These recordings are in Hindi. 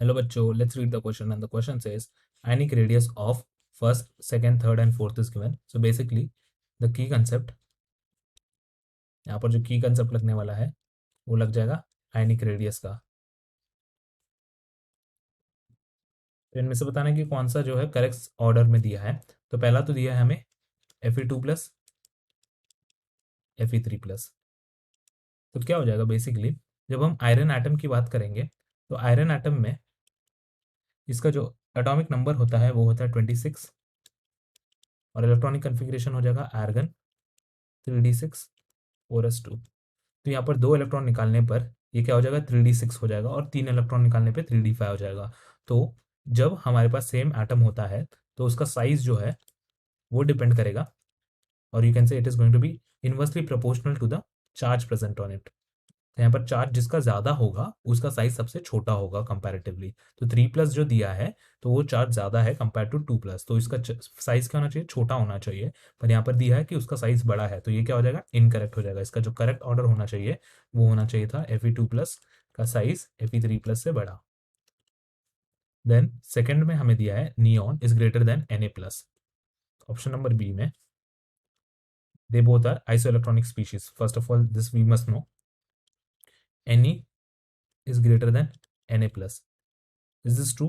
Hello bachcho, let's read the question and the question says ionic radius of first, second, third and fourth is given. So basically the key concept यहाँ पर जो की कंसेप्ट लगने वाला है वो लग जाएगा आयनिक रेडियस का। तो इनमें से बताना है कि कौन सा जो है करेक्ट ऑर्डर में दिया है। तो पहला तो दिया है हमें Fe2 प्लस Fe3 प्लस। तो क्या हो जाएगा बेसिकली जब हम आयरन एटम की बात करेंगे तो आयरन एटम में इसका जो एटॉमिक नंबर होता है वो होता है 26 और इलेक्ट्रॉनिक कन्फिग्रेशन हो जाएगा आर्गन 3d6 4s2। तो यहाँ पर 2 इलेक्ट्रॉन निकालने पर ये क्या हो जाएगा 3d6 हो जाएगा और 3 इलेक्ट्रॉन निकालने पे 3d5 हो जाएगा। तो जब हमारे पास सेम एटम होता है तो उसका साइज जो है वो डिपेंड करेगा और you can say it is going to be inversely proportional to the charge present on it. तो यहाँ पर चार्ज जिसका ज़्यादा होगा उसका साइज सबसे छोटा होगा कंपैरेटिवली। तो 3 प्लस जो दिया है तो वो चार्ज ज़्यादा है कंपेयर टू 2 प्लस, तो इसका साइज क्या होना चाहिए, छोटा होना चाहिए। पर यहाँ पर दिया है कि उसका साइज बड़ा है, तो ये क्या हो जाएगा, इनकरेक्ट हो जाएगा। इसका जो करेक्ट ऑर्डर होना चाहिए वो होना चाहिए था Fe2 प्लस का साइज Fe3 प्लस से बड़ा। देन सेकेंड में हमें दिया है neon is greater than Na plus. Option number B में they both are isoelectronic species. First of all, this we must know. Ne is greater than Na plus. Is this true?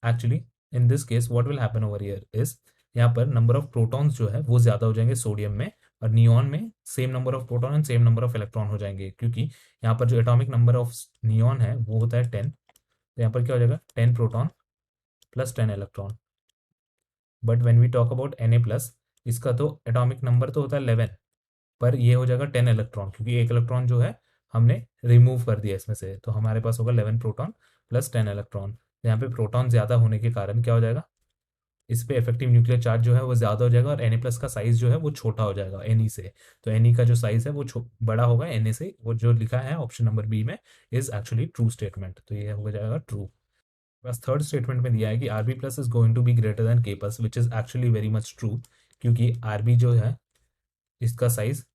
Actually, in this case, what will happen over here is यहाँ पर नंबर ऑफ प्रोटॉन्स जो है वो ज्यादा हो जाएंगे सोडियम में, और नियॉन में same number of proton and same number of electron हो जाएंगे, क्योंकि यहाँ पर जो एटॉमिक नंबर ऑफ नियॉन है वो होता है 10। तो यहाँ पर क्या हो जाएगा 10 proton plus 10 electron. But when we talk about Na plus, इसका तो एटॉमिक नंबर तो होता है 11, पर ये हो जाएगा 10 इलेक्ट्रॉन, क्योंकि एक इलेक्ट्रॉन जो है हमने रिमूव कर दिया इसमें से। तो हमारे पास होगा 11 प्रोटॉन प्लस 10 इलेक्ट्रॉन। यहाँ पे प्रोटॉन ज्यादा होने के कारण क्या हो जाएगा, इस पे इफेक्टिव न्यूक्लियर चार्ज जो है वो ज्यादा हो जाएगा और Na प्लस का साइज जो है वो छोटा हो जाएगा Ne से। तो Ne का जो साइज है वो बड़ा होगा Na से। वो जो लिखा है ऑप्शन नंबर बी में इज एक्चुअली ट्रू स्टेटमेंट, तो ये हो जाएगा ट्रू। बस थर्ड स्टेटमेंट में दिया है कि Rb plus is going to be greater than K plus, which is actually very much true, क्योंकि Rb जो है इसका साइज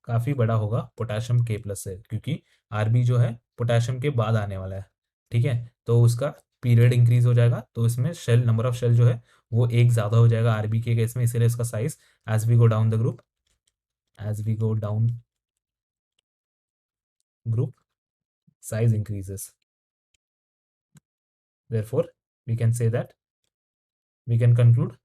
काफ़ी बड़ा होगा पोटेशियम के प्लस से, क्योंकि आरबी जो है पोटेशियम के बाद आने वाला है। ठीक है, तो उसका पीरियड इंक्रीज हो जाएगा, तो इसमें शेल नंबर ऑफ शेल जो है वो एक ज़्यादा हो जाएगा आरबी के केस में, इसीलिए इसका size as we go down the group, as we go down group size increases. Therefore we can say that, we can conclude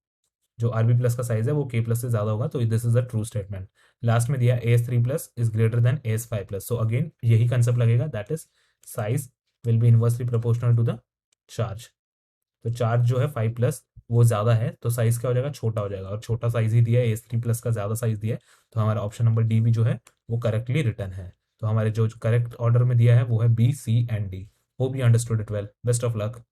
जो आरबी प्लस का साइज है वो के प्लस से ज्यादा होगा, तो this is the true statement. Last में दिया AS3 plus is greater than AS5 plus, so again यही कंसेप्ट लगेगा, that is size will be inversely proportional to the charge. तो चार्ज जो है 5 प्लस वो ज्यादा है, तो साइज क्या हो जाएगा, छोटा हो जाएगा, और छोटा साइज ही दिया है, AS3 प्लस का ज्यादा साइज दिया है। तो हमारा ऑप्शन नंबर डी भी जो है वो करेक्टली रिटर्न है। तो हमारे जो करेक्ट ऑर्डर में दिया है वो है B, C and D। Hope you understood it well. Best of luck.